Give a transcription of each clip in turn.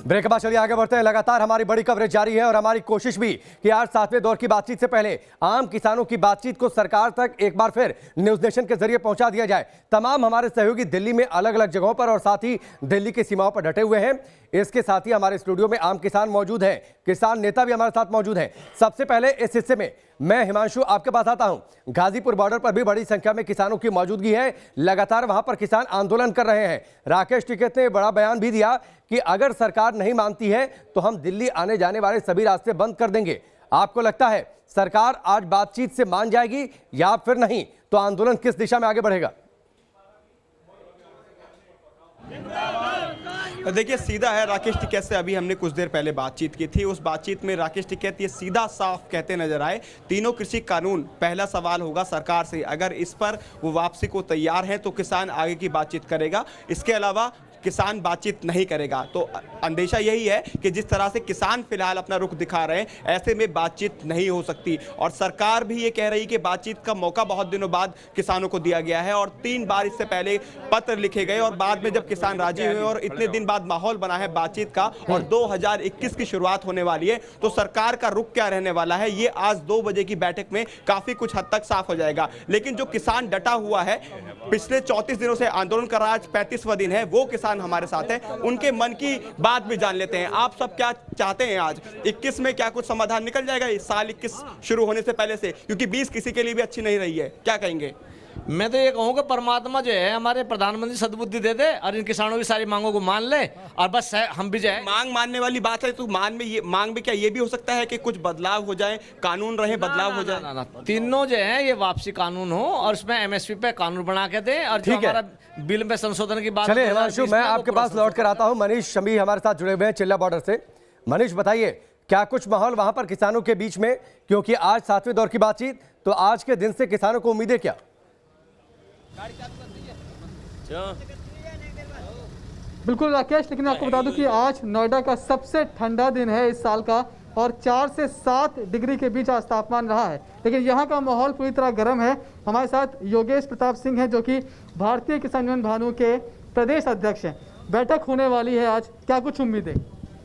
Break के बाद चलिए आगे बढ़ते हैं। लगातार हमारी बड़ी कवरेज जारी है और हमारी कोशिश भी कि आज 7वें दौर की बातचीत से पहले आम किसानों की बातचीत को सरकार तक एक बार फिर न्यूज नेशन के जरिए पहुंचा दिया जाए। तमाम हमारे सहयोगी दिल्ली में अलग अलग जगहों पर और साथ ही दिल्ली की सीमाओं पर डटे हुए हैं। इसके साथ ही हमारे स्टूडियो में आम किसान मौजूद हैं, किसान नेता भी हमारे साथ मौजूद हैं। सबसे पहले इस हिस्से में मैं हिमांशु आपके पास आता हूं। गाजीपुर बॉर्डर पर भी बड़ी संख्या में किसानों की मौजूदगी है। लगातार वहां पर किसान आंदोलन कर रहे हैं। राकेश टिकैत ने बड़ा बयान भी दिया कि अगर सरकार नहीं मानती है तो हम दिल्ली आने जाने वाले सभी रास्ते बंद कर देंगे। आपको लगता है सरकार आज बातचीत से मान जाएगी या फिर नहीं? तो आंदोलन किस दिशा में आगे बढ़ेगा? देखिए, सीधा है। राकेश टिकैत से अभी हमने कुछ देर पहले बातचीत की थी। उस बातचीत में राकेश टिकैत ये सीधा साफ कहते नजर आए, तीनों कृषि कानून पहला सवाल होगा सरकार से। अगर इस पर वो वापसी को तैयार है तो किसान आगे की बातचीत करेगा, इसके अलावा किसान बातचीत नहीं करेगा। तो अंदेशा यही है कि जिस तरह से किसान फिलहाल अपना रुख दिखा रहे हैं, ऐसे में बातचीत नहीं हो सकती। और सरकार भी ये कह रही कि बातचीत का मौका बहुत दिनों बाद किसानों को दिया गया है और 3 बार इससे पहले पत्र लिखे गए और बाद में जब किसान राजी हुए और इतने दिन बाद माहौल बना है बातचीत का और 2021 की शुरुआत होने वाली है, तो सरकार का रुख क्या रहने वाला है ये आज 2 बजे की बैठक में काफी कुछ हद तक साफ हो जाएगा। लेकिन जो किसान डटा हुआ है, पिछले 34 दिनों से आंदोलन कर रहा है, आज 35वां दिन है, वो किसान हमारे साथ है। उनके मन की बात भी जान लेते हैं। आप सब क्या चाहते हैं? आज 21 में क्या कुछ समाधान निकल जाएगा इस साल 21 शुरू होने से पहले से? क्योंकि 20 किसी के लिए भी अच्छी नहीं रही है। क्या कहेंगे? मैं तो ये कहूँगा परमात्मा जो है हमारे प्रधानमंत्री सद्बुद्धि दे दे और इन किसानों की सारी मांगों को मान ले और बस हम भी जाए। मांग मानने वाली बात है तो मांग में क्या ये भी हो सकता है कि कुछ बदलाव हो जाए, कानून रहे, बदलाव हो जाए? ना, तीनों जो है ये वापसी कानून हो और उसमें MSP पे कानून बना के दे और जो हमारा बिल में संशोधन की बात। चलिए हिमांशु, मैं आपके पास लौट कर आता हूं। मनीष शमी हमारे साथ जुड़े हुए हैं चिल्ला बॉर्डर से। मनीष, बताइए क्या कुछ माहौल वहां पर किसानों के बीच में, क्योंकि आज 7वें दौर की बातचीत, तो आज के दिन से किसानों को उम्मीदें क्या? बिल्कुल राकेश, लेकिन आपको बता दूं कि आज नोएडा का सबसे ठंडा दिन है इस साल का और 4 से 7 डिग्री के बीच आज तापमान रहा है। लेकिन यहाँ का माहौल पूरी तरह गर्म है। हमारे साथ योगेश प्रताप सिंह हैं जो कि भारतीय किसान यूनियन भानु के प्रदेश अध्यक्ष हैं। बैठक होने वाली है आज, क्या कुछ उम्मीद है?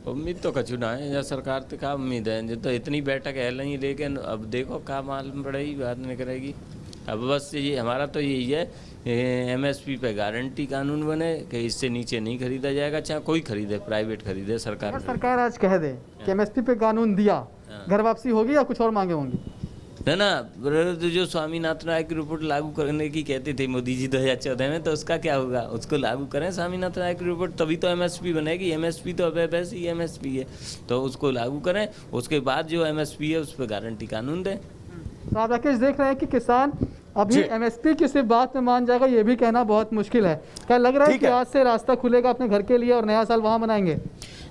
उम्मीद तो कछु ना है, या सरकार तो क्या उम्मीद है, तो इतनी बैठक है नहीं, लेकिन अब देखो क्या मालूम पड़ेगी, बात नहीं करेगी। अब बस ये हमारा तो यही है, MSP पे गारंटी कानून बने कि इससे नीचे नहीं खरीदा जाएगा, चाहे कोई खरीदे, प्राइवेट खरीदे। सरकार आज कह दे कि MSP पे कानून दिया, घर वापसी होगी या कुछ और मांगे होंगी? ना, जो स्वामीनाथन आयोग की रिपोर्ट लागू करने की कहते थे मोदी जी 2014 में, तो उसका क्या होगा? उसको लागू करें स्वामीनाथन आयोग की रिपोर्ट, तभी तो MSP बनेगी। MSP तो अब वैसे ही MSP है, तो उसको लागू करें, उसके बाद जो MSP है उस पर गारंटी कानून दें। तो आप राकेश देख रहे हैं कि किसान अभी MSP की सिर्फ बात में मान जाएगा ये भी कहना बहुत मुश्किल है। क्या लग रहा है कि आज से रास्ता खुलेगा अपने घर के लिए और नया साल वहां मनाएंगे?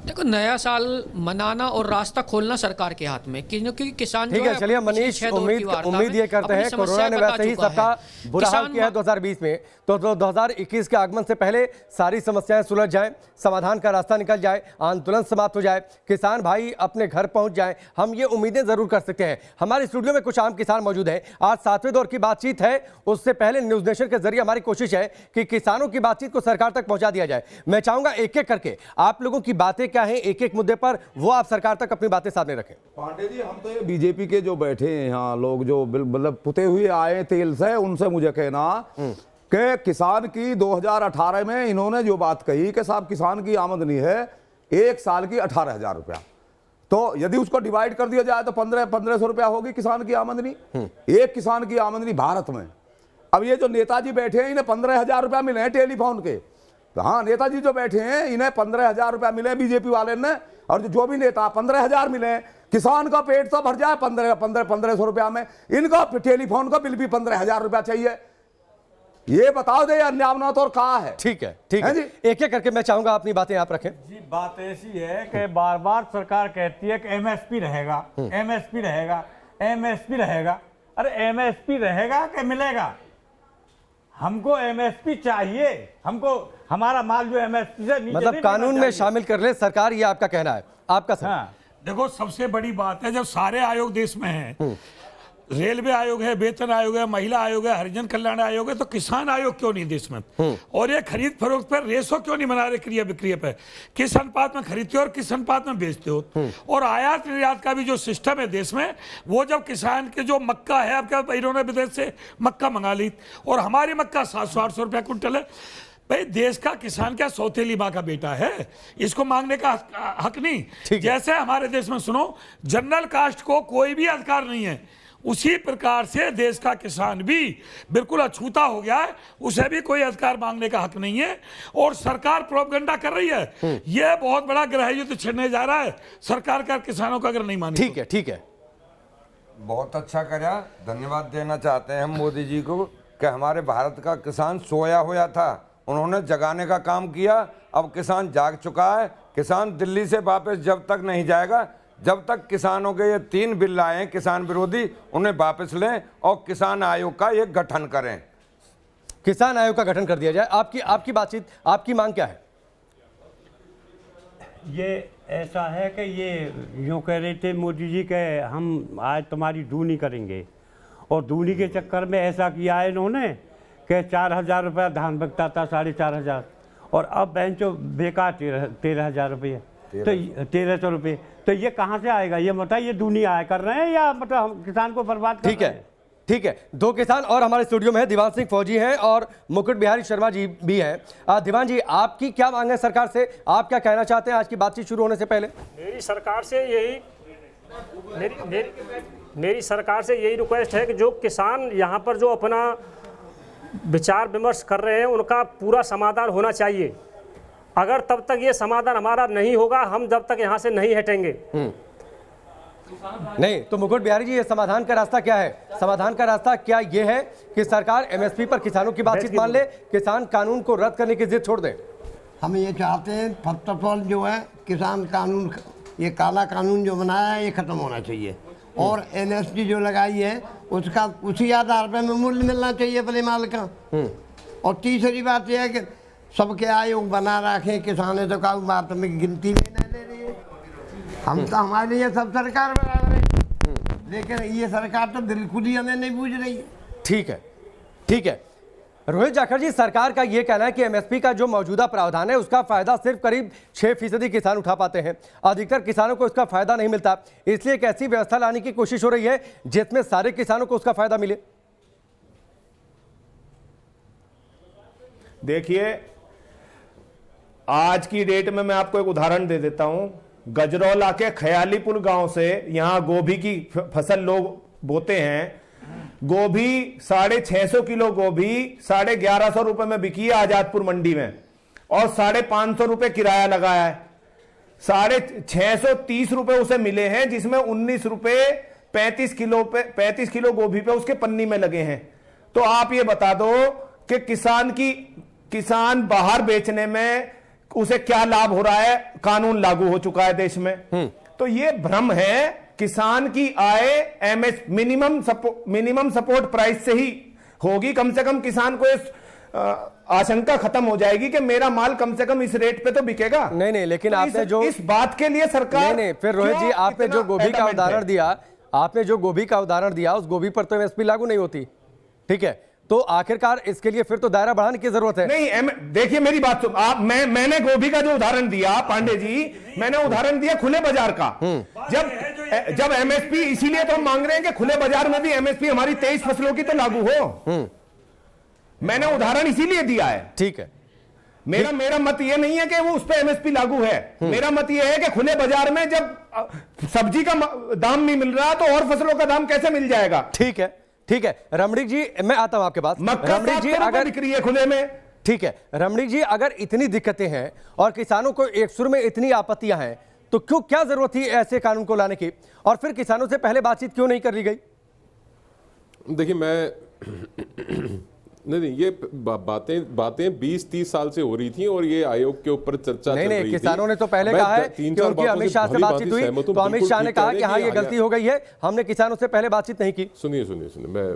देखो, नया साल मनाना और रास्ता खोलना सरकार के हाथ में, क्योंकि किसान जो है। चलिए मनीष, उम्मीद ये करते हैं कोरोना ने वैसे ही सबका बुरा हाल किया है 2020 में, तो 2021 के आगमन से पहले सारी समस्याएं सुलझ जाएं, समाधान का रास्ता निकल जाए, आंदोलन समाप्त हो जाए, किसान भाई अपने घर पहुंच जाएं। हम ये उम्मीदें जरूर कर सकते हैं। हमारे स्टूडियो में कुछ आम किसान मौजूद हैं। आज 7वें दौर की बातचीत है, उससे पहले न्यूज नेशन के जरिए हमारी कोशिश है कि किसानों की बातचीत को सरकार तक पहुंचा दिया जाए। मैं चाहूंगा एक एक करके आप लोगों की बातें क्या है, एक एक मुद्दे पर वो आप सरकार तक अपनी बातें सामने रखें। पांडे जी, हम तो ये बीजेपी के जो बैठे हैं यहाँ लोग, जो मतलब पुते हुए आए तेल से, उनसे मुझे कहना कि किसान की 2018 में इन्होंने जो बात कही कि साहब किसान की आमदनी है 1 साल की 18,000 रुपया, तो यदि उसको डिवाइड कर दिया जाए तो 1500 रुपया होगी किसान की आमदनी। एक किसान की आमदनी भारत में। अब ये जो नेताजी बैठे हैं इन्हें 15,000 रुपया मिले हैं टेलीफोन के। हाँ, नेताजी जो बैठे हैं इन्हें 15,000 रुपया मिले बीजेपी वाले ने, और जो भी नेता 15,000 मिले। किसान का पेट तो भर जाए 1500 रुपया में, इनका टेलीफोन का बिल भी 15,000 रुपया चाहिए। ये बताओ दे अन्याय तो और कहा है? ठीक है जी, एक एक करके मैं चाहूंगा अपनी बातें आप रखें। जी, बात ऐसी है कि बार बार सरकार कहती है कि MSP रहेगा, MSP रहेगा, MSP रहेगा। अरे MSP रहेगा कि मिलेगा? हमको MSP चाहिए, हमको हमारा माल जो MSP से नीचे मतलब कानून में शामिल कर ले सरकार, ये आपका कहना है। आपका सर? हाँ, देखो सबसे बड़ी बात है जब सारे आयोग देश में हैं, रेलवे आयोग है, वेतन आयोग है, महिला आयोग है, हरिजन कल्याण आयोग है, तो किसान आयोग क्यों नहीं देश में? और ये खरीद फरोख्त पर रेशो क्यों नहीं बना रहे क्रय विक्रय पे? किस अनुपात में खरीदते हो और किस अनुपात में बेचते हो? और आयात निर्यात का भी जो सिस्टम है देश में, वो जब किसान के जो मक्का है, अब क्या इन्होंने विदेश से मक्का मंगा ली और हमारी मक्का 700-800 रुपया कुंटल है। भाई देश का किसान क्या सौतेली माँ का बेटा है? इसको मांगने का हक नहीं। जैसे हमारे देश में सुनो जनरल कास्ट को कोई भी अधिकार नहीं है, उसी प्रकार से देश का किसान भी बिल्कुल अछूता हो गया है, उसे भी कोई अधिकार मांगने का हक नहीं है। और सरकार प्रोपगेंडा कर रही है, यह बहुत बड़ा गृह युद्ध छिड़ने जा रहा है सरकार का किसानों का अगर नहीं माने। ठीक है, ठीक है, बहुत अच्छा करा। धन्यवाद देना चाहते हैं हम मोदी जी को कि हमारे भारत का किसान सोया हुआ था, उन्होंने जगाने का काम किया। अब किसान जाग चुका है। किसान दिल्ली से वापस जब तक नहीं जाएगा, जब तक किसानों के ये 3 बिल आए हैं किसान विरोधी, उन्हें वापस लें और किसान आयोग का एक गठन करें। किसान आयोग का गठन कर दिया जाए। आपकी बातचीत, आपकी मांग क्या है? ये ऐसा है कि ये यूँ कह रहे थे मोदी जी के हम आज तुम्हारी दूनी करेंगे, और दूनी के चक्कर में ऐसा किया है इन्होंने कि 4,000 रुपया धान बिकता था 4,500, और अब बेंचो बेकार 13,000 रुपये, तो 1,300 रुपये। तो ये कहाँ से आएगा? ये बताइए, दूनी आय कर रहे हैं या मतलब हम किसान को बर्बाद कर रहे हैं? ठीक है। 2 किसान और हमारे स्टूडियो में है, दीवान सिंह फौजी हैं और मुकुट बिहारी शर्मा जी भी हैं। दीवान जी, आपकी क्या मांग है सरकार से? आप क्या कहना चाहते हैं आज की बातचीत शुरू होने से पहले? मेरी सरकार से यही रिक्वेस्ट है कि जो किसान यहाँ पर जो अपना विचार विमर्श कर रहे हैं, उनका पूरा समाधान होना चाहिए। अगर तब तक ये समाधान हमारा नहीं होगा, हम जब तक यहाँ से नहीं हटेंगे। नहीं तो मुकुट बिहारी जी, ये समाधान का रास्ता क्या है? समाधान का रास्ता क्या ये है कि सरकार एमएसपी पर किसानों की बातचीत मान ले, किसान कानून को रद्द करने की जिद छोड़ दे? हम ये चाहते हैं फर्स्ट ऑफ ऑल जो है किसान कानून, ये काला कानून जो बनाया है ये खत्म होना चाहिए, और एमएसपी जो लगाई है उसका उसी आधार पर हमें मूल्य मिलना चाहिए अपने माल का। और तीसरी बात यह है कि सबके आयोग बना रखें, किसानों तो का बात में गिनती में न ले रही है। हम तो हमारे लिए सब सरकार बराबर है, लेकिन ये सरकार तो बिल्कुल ही हमें नहीं बूझ रही है। ठीक है, ठीक है। रोहित जाखड़ जी, सरकार का यह कहना है कि एमएसपी का जो मौजूदा प्रावधान है उसका फायदा सिर्फ करीब 6% किसान उठा पाते हैं, अधिकतर किसानों को इसका फायदा नहीं मिलता, इसलिए एक ऐसी व्यवस्था लाने की कोशिश हो रही है जिसमें सारे किसानों को उसका फायदा मिले। देखिए, आज की डेट में मैं आपको एक उदाहरण दे देता हूं। गजरौला के खयालीपुर गांव से यहां गोभी की फसल लोग बोते हैं। गोभी 650 किलो गोभी 1150 रुपए में बिकी है आजादपुर मंडी में, और 550 रुपए किराया लगाया है। 630 रुपए उसे मिले हैं, जिसमें 19 रुपए 35 किलो गोभी पे उसके पन्नी में लगे हैं। तो आप ये बता दो कि किसान बाहर बेचने में उसे क्या लाभ हो रहा है? कानून लागू हो चुका है देश में। तो ये भ्रम है। किसान की आय मिनिमम सपोर्ट प्राइस से ही होगी। कम से कम किसान को इस आशंका खत्म हो जाएगी कि मेरा माल कम से कम इस रेट पे तो बिकेगा। नहीं, लेकिन तो आपने जो इस बात के लिए सरकार नहीं, फिर रोहित जी, आपने जो गोभी का उदाहरण दिया, उस गोभी पर तो एमएसपी लागू नहीं होती। ठीक है, तो आखिरकार इसके लिए फिर तो दायरा बढ़ाने की जरूरत है। नहीं, देखिए मेरी बात सुन आप। मैंने गोभी का जो उदाहरण दिया पांडे जी, मैंने उदाहरण दिया खुले बाजार का। जब एमएसपी, इसीलिए तो हम मांग रहे हैं कि खुले बाजार में भी एमएसपी हमारी 23 फसलों की तो लागू हो। मैंने उदाहरण इसीलिए दिया है। ठीक है, मेरा मत ये नहीं है कि वो उस पर एमएसपी लागू है। मेरा मत ये है कि खुले बाजार में जब सब्जी का दाम नहीं मिल रहा तो और फसलों का दाम कैसे मिल जाएगा? ठीक है, ठीक है। रमणीक जी, मैं आता हूं आपके पास। रमणीक जी, अगर बिक्री है खुले में, ठीक है रमणीक जी, अगर इतनी दिक्कतें हैं और किसानों को एक सुर में इतनी आपत्तियां हैं, तो क्या जरूरत थी ऐसे कानून को लाने की, और फिर किसानों से पहले बातचीत क्यों नहीं कर ली गई? देखिए, मैं नहीं, ये बातें 20-30 साल से हो रही थी और ये आयोग के ऊपर चर्चा चल रही थी। किसानों ने तो पहले कहा है कि उनकी अमित शाह से बातचीत हुई, तो अमित शाह ने कहा कि हाँ ये गलती हो गई है, हमने किसानों से पहले बातचीत नहीं की। सुनिए, मैं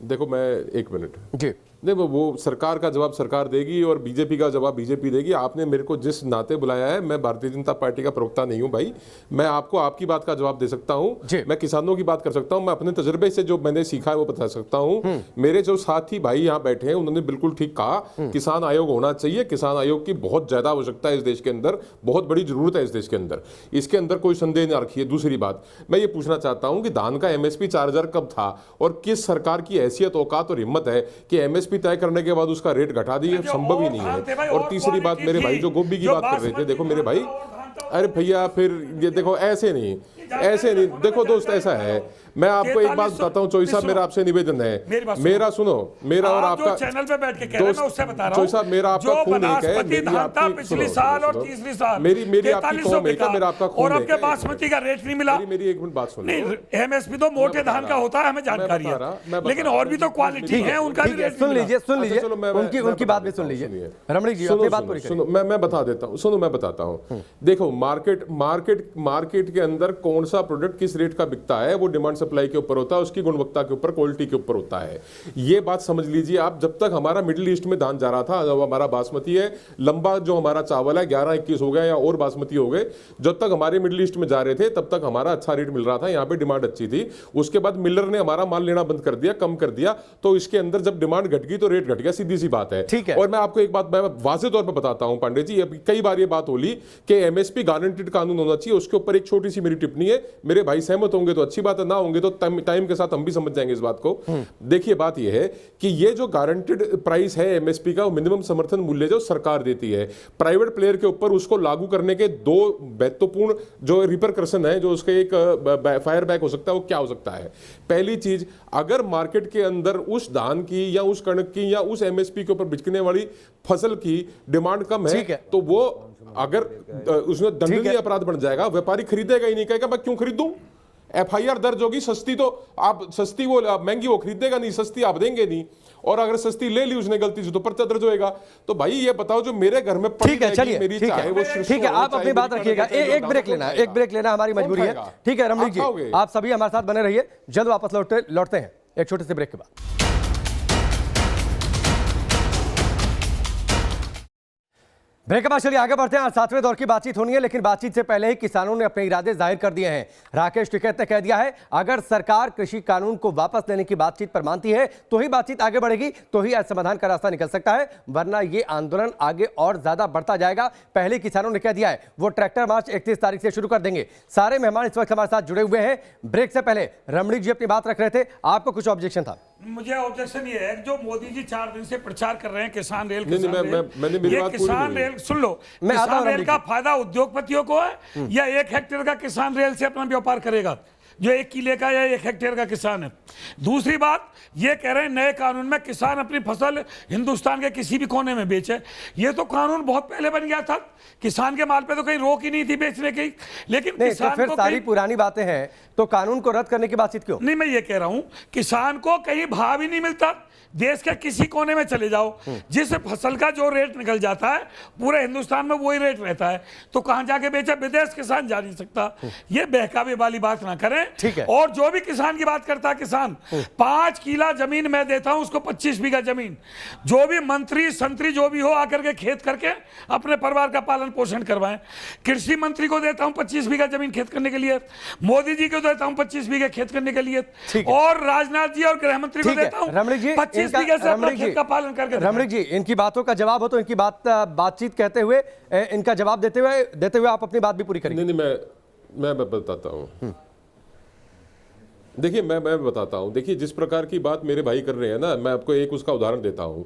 देखो, मैं 1 मिनट जी। देखो वो सरकार का जवाब सरकार देगी और बीजेपी का जवाब बीजेपी देगी। आपने मेरे को जिस नाते बुलाया है, मैं भारतीय जनता पार्टी का प्रवक्ता नहीं हूं भाई। मैं आपको आपकी बात का जवाब दे सकता हूं, मैं किसानों की बात कर सकता हूं, मैं अपने तजुर्बे से जो मैंने सीखा है वो बता सकता हूं। मेरे जो साथी भाई यहाँ बैठे हैं उन्होंने बिल्कुल ठीक कहा, किसान आयोग होना चाहिए। किसान आयोग की बहुत ज्यादा आवश्यकता है इस देश के अंदर, बहुत बड़ी जरूरत है इस देश के अंदर, इसके अंदर कोई संदेह ना रखिए। दूसरी बात मैं ये पूछना चाहता हूं कि धान का एमएसपी 4000 कब था और किस सरकार की हैसियत, औकात और हिम्मत है कि एमएसपी तय करने के बाद उसका रेट घटा दी? संभव ही नहीं है। और तीसरी बात, मेरे भाई जो गोभी की बात कर रहे थे, देखो मेरे भाई, अरे भैया फिर ये देखो ऐसे नहीं देखो दोस्त, ऐसा है, मैं आपको एक बात बताता हूँ, चौई साहब मेरा आपसे निवेदन है, मेरा सुनो, मेरा और आपका चैनल पे बैठ के कह रहे हैं, मैं उससे बता रहा हूँ, चौई साहब मेरा आपका खून एक है, मेरी आपकी पिछली साल और तीसरी साल मेरी आपकी कौम एक है, मेरा आपका खून और आपके बासमती का रेट नहीं मिला। मेरी एक मिनट बात सुनो, एमएसपी तो मोटे धान का होता है, हमें जानकारी है, लेकिन और भी तो क्वालिटी है, उनका भी रेट सुन लीजिए उनकी बात भी सुन लीजिए। रमणीक जी अपनी बात पूरी करिए। मैं बता देता हूँ, सुनो मैं बताता हूँ। देखो मार्केट के अंदर कौन सा प्रोडक्ट किस रेट का बिकता है वो डिमांड सप्लाई के ऊपर होता है, उसकी गुणवत्ता के ऊपर, क्वालिटी के ऊपर होता है। ये बात समझ लीजिए आप। जब तक हमारा मिडिल ईस्ट में धान जा रहा था, जब हमारा बासमती है लंबा, जो हमारा चावल है 11-21 हो गया या और बासमती हो गए, जब तक हमारे मिडिल ईस्ट में जा रहे थे तब तक हमारा अच्छा रेट मिल रहा था, यहाँ पे डिमांड अच्छी थी। उसके बाद मिलर ने हमारा माल लेना बंद कर दिया, कम कर दिया, तो इसके अंदर जब डिमांड घट गई तो रेट घट गया, सीधी सी बात है। ठीक है। और मैं आपको एक बात मैं वाज़ेह तौर पर बताता हूं पांडे जी, कई बार ये बात होली कि एमएसपी गारंटेड कानून होना चाहिए, उसके ऊपर एक छोटी सी मेरी टिप्पणी है। मेरे भाई सहमत होंगे तो अच्छी बात है, ना होंगे तो टाइम के साथ हम भी समझ जाएंगे इस बात को। देखिए बात यह है कि ये जो गारंटेड प्राइस है एमएसपी का, मिनिमम समर्थन मूल्य जो सरकार देती है, प्राइवेट प्लेयर के ऊपर उसको लागू करने के दो महत्वपूर्ण जो रिपरकशन है, जो उसके एक फायर बैक हो सकता है, वो क्या हो सकता है? पहली चीज, अगर मार्केट के अंदर उस धान की या उस कणक की या उस एमएसपी के ऊपर बिकने वाली फसल की डिमांड कम है, तो वो अगर उसमें दंडनीय अपराध बन जाएगा, व्यापारी खरीदेगा ही नहीं, कहेगा मैं क्यों खरीदूं? एफआईआर दर्ज होगी, सस्ती तो आप सस्ती वो महंगी वो खरीदेगा नहीं, सस्ती आप देंगे नहीं, और अगर सस्ती ले ली उसने गलती से तो पर्चा दर्ज होएगा। तो भाई ये बताओ जो मेरे घर में ठीक है, चलिए ठीक है, आप अपनी बात रखिएगा। एक ब्रेक लेना हमारी मजबूरी है। ठीक है रमणीक जी, आप सभी हमारे साथ बने रहिए, जल्द वापस लौटते हैं एक छोटे से ब्रेक के बाद। ब्रेक के बाद चलिए आगे बढ़ते हैं। आज 7वें दौर की बातचीत होनी है, लेकिन बातचीत से पहले ही किसानों ने अपने इरादे जाहिर कर दिए हैं। राकेश टिकैत ने कह दिया है, अगर सरकार कृषि कानून को वापस लेने की बातचीत पर मानती है तो ही बातचीत आगे बढ़ेगी, तो ही आज समाधान का रास्ता निकल सकता है, वरना ये आंदोलन आगे और ज्यादा बढ़ता जाएगा। पहले किसानों ने कह दिया है वो ट्रैक्टर मार्च 31 तारीख से शुरू कर देंगे। सारे मेहमान इस वक्त हमारे साथ जुड़े हुए हैं। ब्रेक से पहले रमणीक जी अपनी बात रख रहे थे, आपको कुछ ऑब्जेक्शन था? मुझे ऑब्जेक्शन ये है जो मोदी जी 4 दिन से प्रचार कर रहे हैं किसान रेल, किसान रेल सुन लो, किसान रेल का फायदा उद्योगपतियों को है या 1 हेक्टेयर का किसान रेल से अपना व्यापार करेगा जो 1 किले का या 1 हेक्टेयर का किसान है? दूसरी बात ये कह रहे हैं नए कानून में किसान अपनी फसल हिंदुस्तान के किसी भी कोने में बेचे। ये तो कानून बहुत पहले बन गया था, किसान के माल पे तो कहीं रोक ही नहीं थी बेचने की, लेकिन किसान तो फिर सारी पुरानी बातें हैं तो कानून को रद्द करने की बातचीत क्यों? नहीं, मैं ये कह रहा हूं किसान को कहीं भाव ही नहीं मिलता। देश के किसी कोने में चले जाओ, जिस फसल का जो रेट निकल जाता है पूरे हिंदुस्तान में वही रेट रहता है, तो कहां जाके बेचे? विदेश किसान जा नहीं सकता। ये बहकावे वाली बात ना करें। ठीक है। और जो भी किसान की बात करता है, किसान 5 किला जमीन मैं देता हूं उसको, 25 बीघा जमीन, जो भी मंत्री संतरी जो भी हो आकर के खेत करके अपने परिवार का पालन पोषण करवाएं। कृषि मंत्री को देता हूं 25 बीघा जमीन खेत करने के लिए, मोदी जी को देता हूं 25 बीघा खेत करने के लिए, और राजनाथ जी और गृह मंत्री को देता हूं 25 बीघा से अपना खेत का पालन करके। रमणीक जी, इनकी बातों का जवाब हो तो इनकी बातचीत कहते हुए, इनका जवाब देते हुए आप अपनी बात भी पूरी करेंगे। नहीं, मैं बताता हूँ। देखिए मैं बताता हूं, देखिए जिस प्रकार की बात मेरे भाई कर रहे हैं ना, मैं आपको एक उसका उदाहरण देता हूं।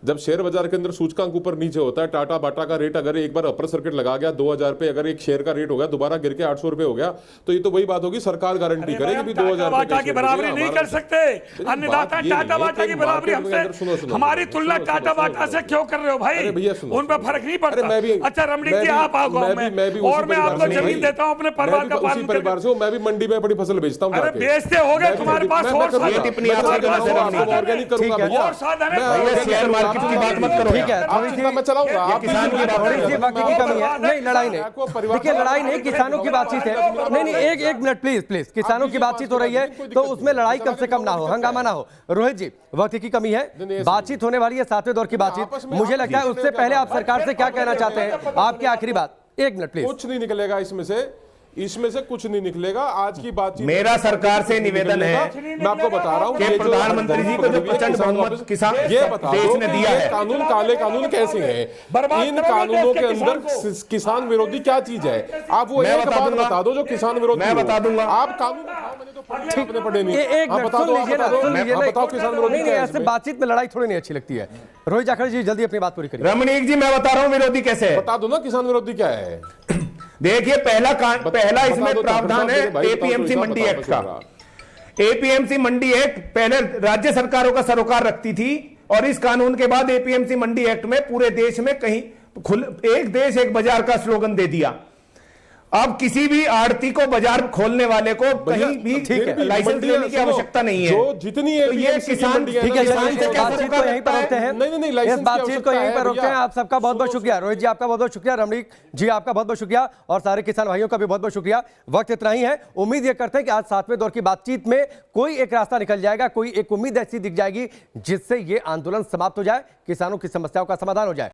जब शेयर बाजार के अंदर सूचकांक ऊपर नीचे होता है, टाटा बाटा का रेट अगर एक बार अपर सर्किट लगा गया 2000 पे, अगर एक शेयर का रेट हो गया दोबारा गिर के 800 रुपए हो गया, तो ये तो वही बात होगी, सरकार गारंटी करेगी भी 2000 बाटा की बराबरी नहीं कर सकते। अन्नदाता टाटा बाटा की बराबरी हमसे, हमारी तुलना टाटा बाटा से क्यों कर रहे हो भाई? उन पर फर्क नहीं पड़ता। अच्छा रमणीक जी, आप आओ गांव में और मैं आपको जमीन देता हूँ अपने परिवार का पालन परिवार से, मैं भी मंडी में अपनी फसल बेचता हूँ। बेचते हो गए, तुम्हारे पास और साधन ऑर्गेनिक करूंगा भैया, और साधन है। शेयर मार्केट की बात मत करो। ठीक है, थोड़ी सी मैं चलाऊंगा, आप किसान की बात थोड़ी सी वक्त की कमी है। नहीं, लड़ाई नहीं, देखिए लड़ाई नहीं, किसानों की बातचीत है। नहीं, एक मिनट प्लीज प्लीज, किसानों की बातचीत हो रही है तो उसमें लड़ाई कम से कम ना हो, हंगामा ना हो। रोहित जी, वक्त की कमी है, बातचीत होने वाली है 7वें दौर की बातचीत। मुझे लगता है उससे पहले आप सरकार से क्या कहना चाहते हैं, आपकी आखिरी बात, 1 मिनट प्लीज। कुछ नहीं निकलेगा इसमें से कुछ नहीं निकलेगा। आज की बातचीत मेरा सरकार से निवेदन है, मैं आपको बता रहा हूँ कि प्रधानमंत्री जी को जो प्रचंड बहुमत किसान ये बता देश दो ने दिया है, कानून, काले कानून कैसे हैं, इन कानूनों के अंदर किसान विरोधी क्या चीज है, आप वो एक बात बता दो जो किसान विरोधी। मैं बता दूंगा। आप कानून मैंने तो पढ़े नहीं। एक मिनट सुन लीजिए ना, सुन लीजिए ना। बताओ किसान विरोधी नहीं, ऐसे बातचीत में लड़ाई थोड़ी नहीं अच्छी लगती है। रोहित जाखड़ जी जल्दी अपनी बात पूरी करिए। रमणीक जी मैं बता रहा हूँ विरोधी कैसे है, बता दो ना किसान विरोधी क्या है। देखिए पहला इसमें प्रावधान है एपीएमसी मंडी एक्ट का। एपीएमसी मंडी एक्ट पहले राज्य सरकारों का सरोकार रखती थी और इस कानून के बाद एपीएमसी मंडी एक्ट में पूरे देश में कहीं एक देश एक बाजार का स्लोगन दे दिया। अब किसी भी आड़ती को बाजार खोलने वाले को कहीं भी लाइसेंस लेने की आवश्यकता नहीं है। जो जितनी तो ये किसान ठीक है, बातचीत को यहीं पर रोकते हैं। नहीं, इस बातचीत को यहीं पर रोकते हैं। आप सबका बहुत बहुत शुक्रिया। रोहित जी आपका बहुत बहुत शुक्रिया, रमणीक जी आपका बहुत बहुत शुक्रिया और सारे किसान भाइयों का भी बहुत बहुत शुक्रिया। वक्त इतना ही है। उम्मीद ये करते हैं कि आज 7वें दौर की बातचीत में कोई एक रास्ता निकल जाएगा, कोई एक उम्मीद ऐसी दिख जाएगी जिससे ये आंदोलन समाप्त हो जाए, किसानों की समस्याओं का समाधान हो जाए।